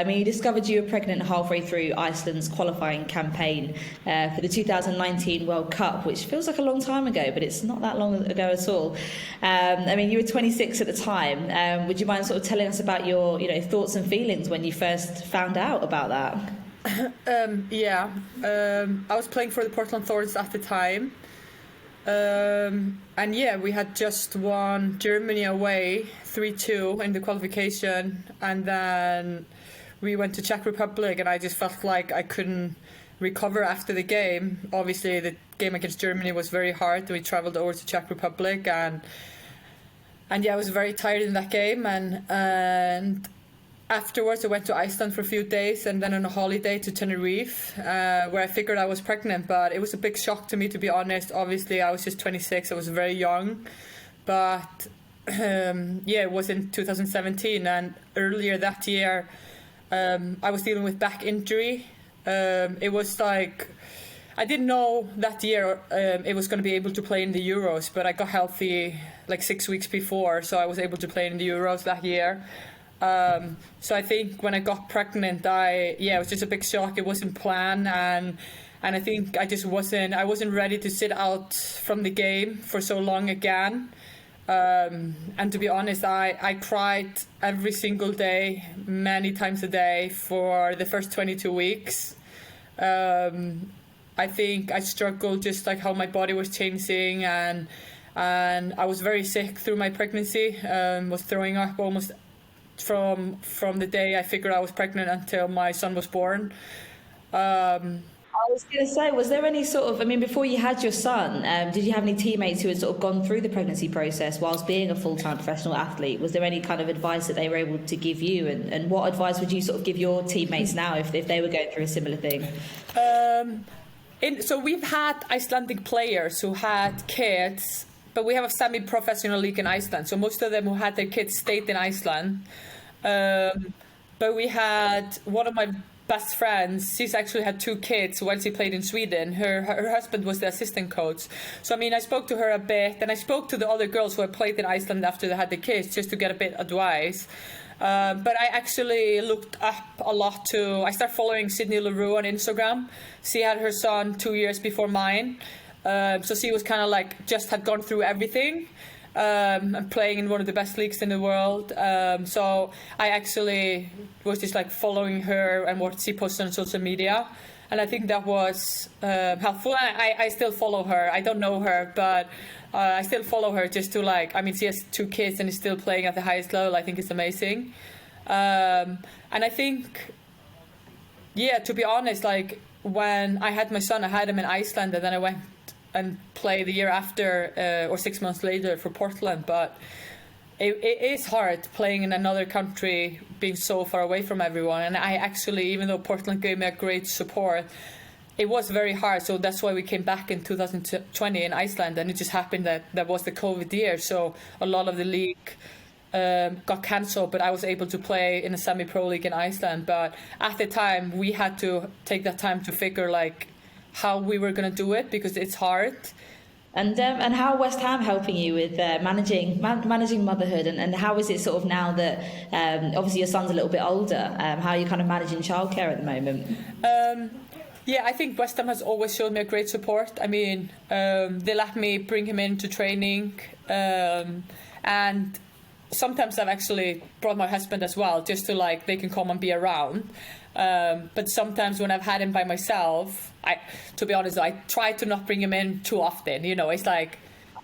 I mean, you discovered you were pregnant halfway through Iceland's qualifying campaign for the 2019 World Cup, which feels like a long time ago, but it's not that long ago at all. I mean, you were 26 at the time. Would you mind sort of telling us about your, thoughts and feelings when you first found out about that? I was playing for the Portland Thorns at the time. We had just won Germany away 3-2 in the qualification, and then we went to Czech Republic, and I just felt like I couldn't recover after the game. Obviously, the game against Germany was very hard. We traveled over to Czech Republic, and I was very tired in that game. And afterwards, I went to Iceland for a few days, and then on a holiday to Tenerife, where I figured I was pregnant. But it was a big shock to me, to be honest. Obviously, I was just 26. I was very young, but it was in 2017, and earlier that year, I was dealing with back injury. It was like, I didn't know that year it was going to be able to play in the Euros, but I got healthy like 6 weeks before, so I was able to play in the Euros that year. So I think when I got pregnant, it was just a big shock. It wasn't planned, and I think I wasn't ready to sit out from the game for so long again. And to be honest, I cried every single day, many times a day for the first 22 weeks. I think I struggled just like how my body was changing, and I was very sick through my pregnancy, was throwing up almost from the day I figured I was pregnant until my son was born. I was going to say, was there any sort of, before you had your son, did you have any teammates who had sort of gone through the pregnancy process whilst being a full-time professional athlete? Was there any kind of advice that they were able to give you? And what advice would you sort of give your teammates now if they were going through a similar thing? So we've had Icelandic players who had kids, but we have a semi-professional league in Iceland. So most of them who had their kids stayed in Iceland. But we had one of my best friends, she's actually had 2 kids while she played in Sweden. Her husband was the assistant coach. So I spoke to her a bit, and I spoke to the other girls who had played in Iceland after they had the kids, just to get a bit of advice. But I actually looked up a lot too. I started following Sydney Leroux on Instagram. She had her son 2 years before mine. So she was kind of like, just had gone through everything. And playing in one of the best leagues in the world. So I actually was just like following her and what she posted on social media. And I think that was helpful. I still follow her. I don't know her, but I still follow her just to she has 2 kids and is still playing at the highest level. I think it's amazing. And I think, to be honest, like when I had my son, I had him in Iceland, and then I went and play the year after or 6 months later for Portland. But it is hard playing in another country, being so far away from everyone. And I actually, even though Portland gave me a great support, it was very hard. So that's why we came back in 2020 in Iceland, and it just happened that was the COVID year. So a lot of the league got cancelled, but I was able to play in a semi-pro league in Iceland. But at the time, we had to take that time to figure how we were going to do it, because it's hard. And how are West Ham helping you with managing motherhood, and how is it sort of now that obviously your son's a little bit older, how are you kind of managing childcare at the moment? I think West Ham has always shown me a great support. They let me bring him into training, and sometimes I've actually brought my husband as well, just to they can come and be around. But sometimes when I've had him by myself, to be honest, I try to not bring him in too often. It's like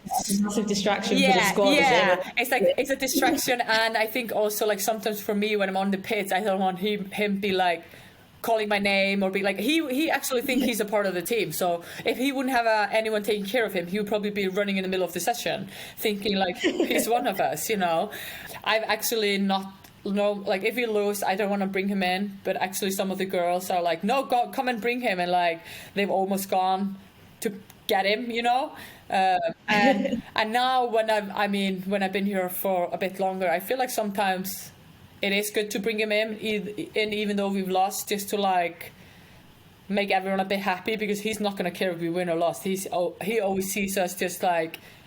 it's a massive distraction for the squad. Yeah, it's a distraction, and I think also sometimes for me when I'm on the pitch, I don't want him be calling my name or be he actually thinks he's a part of the team. So if he wouldn't have anyone taking care of him, he would probably be running in the middle of the session, thinking he's one of us. I've actually not. No, if we lose, I don't want to bring him in. But actually, some of the girls are no, come and bring him, and they've almost gone to get him, And now when I've been here for a bit longer, I feel like sometimes it is good to bring him in, even though we've lost, just to make everyone a bit happy, because he's not going to care if we win or lost. He always sees us just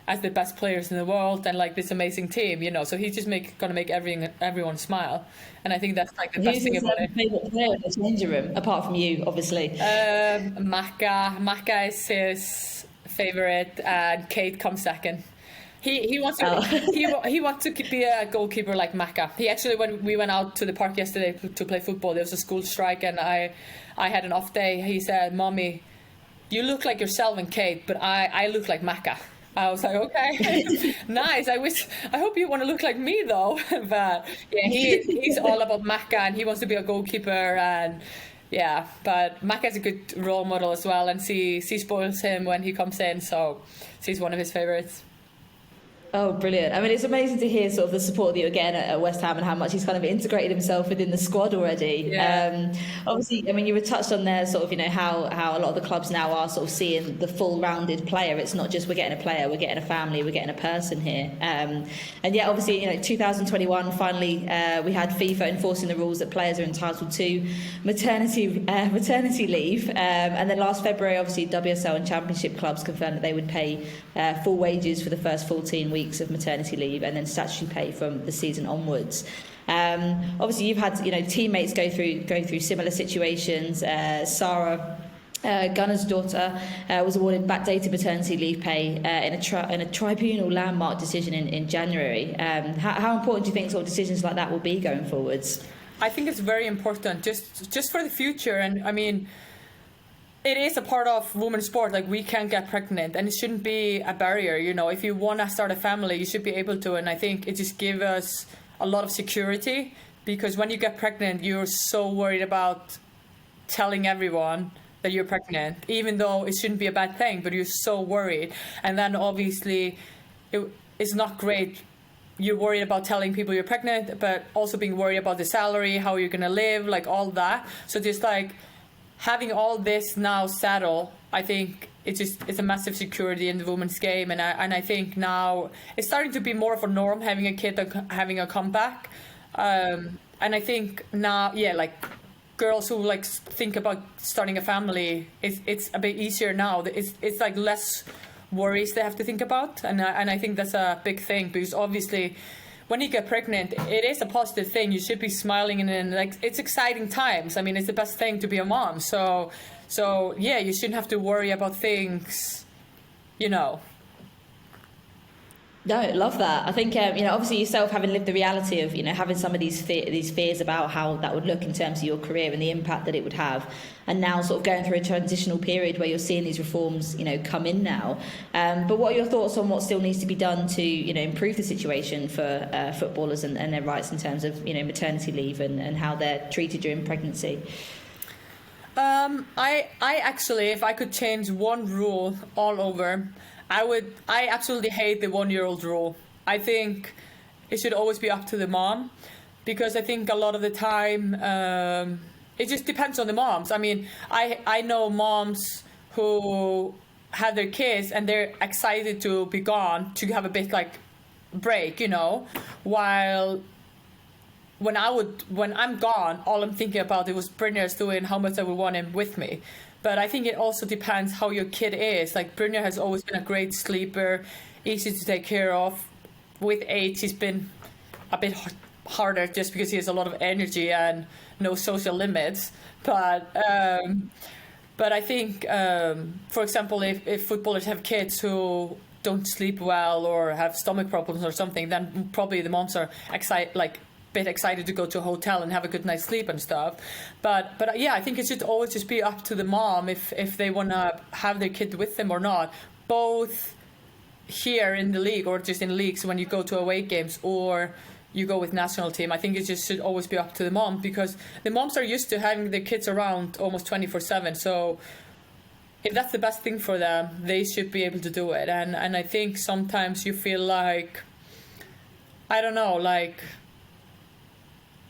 as the best players in the world and like this amazing team, you know. So he's just gonna make everyone smile, and I think that's like the best Who's thing his about it. favourite player in the changing room, apart from you, obviously? Maka is his favorite, and Kate comes second. He wants to he wants to be a goalkeeper like Maka. He actually, when we went out to the park yesterday to play football, there was a school strike, and I had an off day. He said, "Mommy, you look like yourself and Kate, but I look like Maka." I was like, okay, nice. I hope you want to look like me though. But yeah, he's all about Maka, and he wants to be a goalkeeper, and yeah. But Maka is a good role model as well, and she spoils him when he comes in, so she's one of his favorites. Oh, brilliant. I mean, it's amazing to hear sort of the support that you're getting at West Ham and how much he's kind of integrated himself within the squad already. Yeah. Obviously, I mean, you were touched on there sort of, you know, how a lot of the clubs now are sort of seeing the full-rounded player. It's not just we're getting a player, we're getting a family, we're getting a person here. And yeah, obviously, you know, 2021, finally, we had FIFA enforcing the rules that players are entitled to maternity leave. And then last February, obviously, WSL and Championship clubs confirmed that they would pay full wages for the first 14 weeks of maternity leave, and then statutory pay from the season onwards. Obviously, you've had, you know, teammates going through similar situations. Sarah Gunner's daughter was awarded backdated maternity leave pay in a tribunal landmark decision in January. How important do you think sort of decisions like that will be going forwards? I think it's very important, just for the future, and I mean, it is a part of women's sport. Like, we can get pregnant, and it shouldn't be a barrier. You know, if you want to start a family, you should be able to. And I think it just gives us a lot of security, because when you get pregnant, you're so worried about telling everyone that you're pregnant, even though it shouldn't be a bad thing, but you're so worried. And then obviously it's not great. You're worried about telling people you're pregnant, but also being worried about the salary, how you're going to live, like all that. So just like, having all this now settled, I think it's a massive security in the women's game, and I think now it's starting to be more of a norm, having a kid and having a comeback, and I think now, yeah, like girls who like think about starting a family, it's a bit easier now. It's like less worries they have to think about, and I think that's a big thing, because obviously, when you get pregnant, it is a positive thing. You should be smiling, and like, it's exciting times. I mean, it's the best thing to be a mom. So yeah, you shouldn't have to worry about things, you know. No, love that. I think, you know, obviously yourself having lived the reality of, you know, having some of these fears about how that would look in terms of your career and the impact that it would have, and now sort of going through a transitional period where you're seeing these reforms, you know, come in now. But what are your thoughts on what still needs to be done to, you know, improve the situation for footballers and their rights in terms of, you know, maternity leave and how they're treated during pregnancy? I actually, if I could change one rule all over, I absolutely hate the 1-year-old rule. I think it should always be up to the mom, because I think a lot of the time it just depends on the moms. I mean, I know moms who have their kids and they're excited to be gone, to have a bit like break, you know, while when I'm gone, all I'm thinking about it was Brynjar's doing, how much I would want him with me. But I think it also depends how your kid is. Like, Brynjar has always been a great sleeper, easy to take care of. With age, he's been a bit harder just because he has a lot of energy and no social limits. But I think, for example, if footballers have kids who don't sleep well or have stomach problems or something, then probably the moms are excited to go to a hotel and have a good night's sleep and stuff. But yeah, I think it should always just be up to the mom if they want to have their kid with them or not, both here in the league or just in leagues when you go to away games or you go with national team. I think it just should always be up to the mom, because the moms are used to having their kids around almost 24/7. So if that's the best thing for them, they should be able to do it. And I think sometimes you feel like, I don't know, like,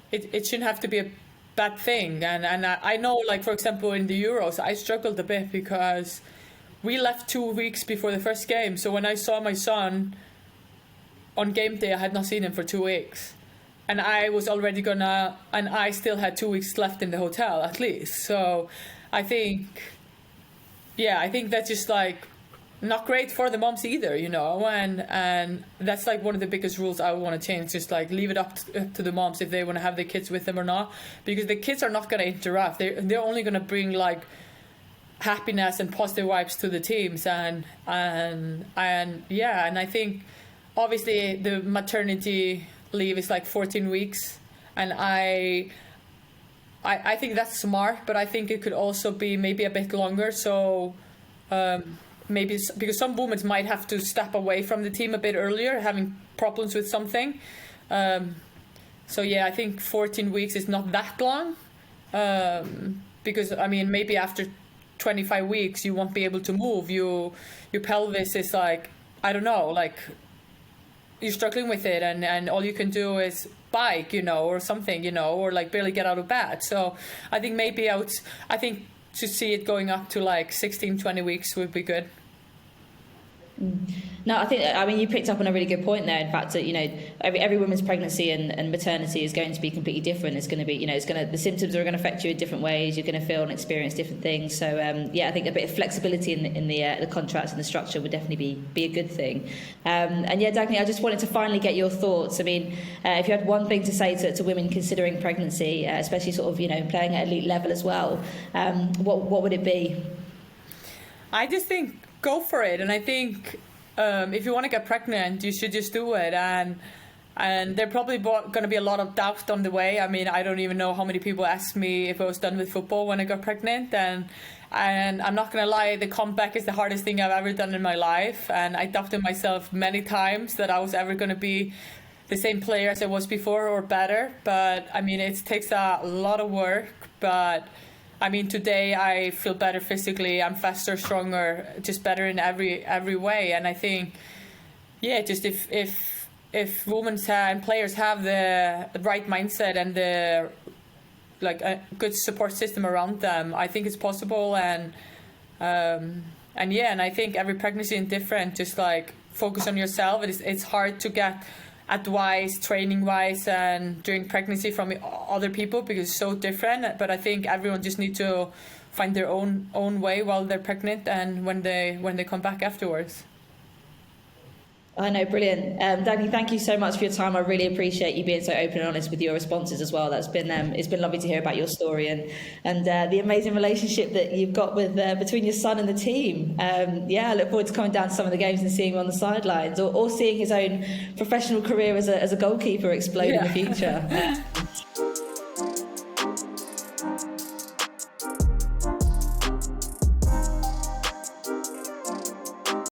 it shouldn't have to be a bad thing. And I know, like, for example, in the Euros, I struggled a bit because we left 2 weeks before the first game. So when I saw my son on game day, I had not seen him for 2 weeks. And I was already and I still had 2 weeks left in the hotel at least. So I think that's just like, not great for the moms either, and that's like one of the biggest rules I want to change, just like leave it up to the moms if they want to have their kids with them or not, because the kids are not going to interrupt. They're only going to bring like happiness and positive vibes to the teams, and I think obviously the maternity leave is like 14 weeks, and I think that's smart, but I think it could also be maybe a bit longer. So maybe because some women might have to step away from the team a bit earlier, having problems with something. So yeah, I think 14 weeks is not that long, because I mean maybe after 25 weeks you won't be able to move. Your pelvis is like, I don't know, like you're struggling with it, and all you can do is bike, or something, or like barely get out of bed. So I think maybe I think to see it going up to like 16, 20 weeks would be good. No, I mean, you picked up on a really good point there. In fact, that every woman's pregnancy and maternity is going to be completely different. It's going to be, the symptoms are going to affect you in different ways. You're going to feel and experience different things. So I think a bit of flexibility in the contracts and the structure would definitely be a good thing. And yeah, Dagny, I just wanted to finally get your thoughts. I mean, if you had one thing to say to women considering pregnancy, especially sort of playing at elite level as well, what would it be? I just think go for it, and I think if you want to get pregnant, you should just do it. And there probably going to be a lot of doubt on the way. I mean, I don't even know how many people asked me if I was done with football when I got pregnant, and I'm not going to lie, the comeback is the hardest thing I've ever done in my life, and I doubted myself many times that I was ever going to be the same player as I was before or better. But I mean, it takes a lot of work, but I mean, today I feel better physically. I'm faster, stronger, just better in every way. And I think, yeah, just if women and players have the right mindset and the a good support system around them, I think it's possible. And I think every pregnancy is different. Just like focus on yourself. It's hard to get advice training wise and during pregnancy from other people because it's so different, but I think everyone just need to find their own way while they're pregnant and when they come back afterwards. I know, brilliant. Dagny, thank you so much for your time. I really appreciate you being so open and honest with your responses as well. That's been it's been lovely to hear about your story and the amazing relationship that you've got with between your son and the team. I look forward to coming down to some of the games and seeing him on the sidelines or seeing his own professional career as a goalkeeper explode in the future.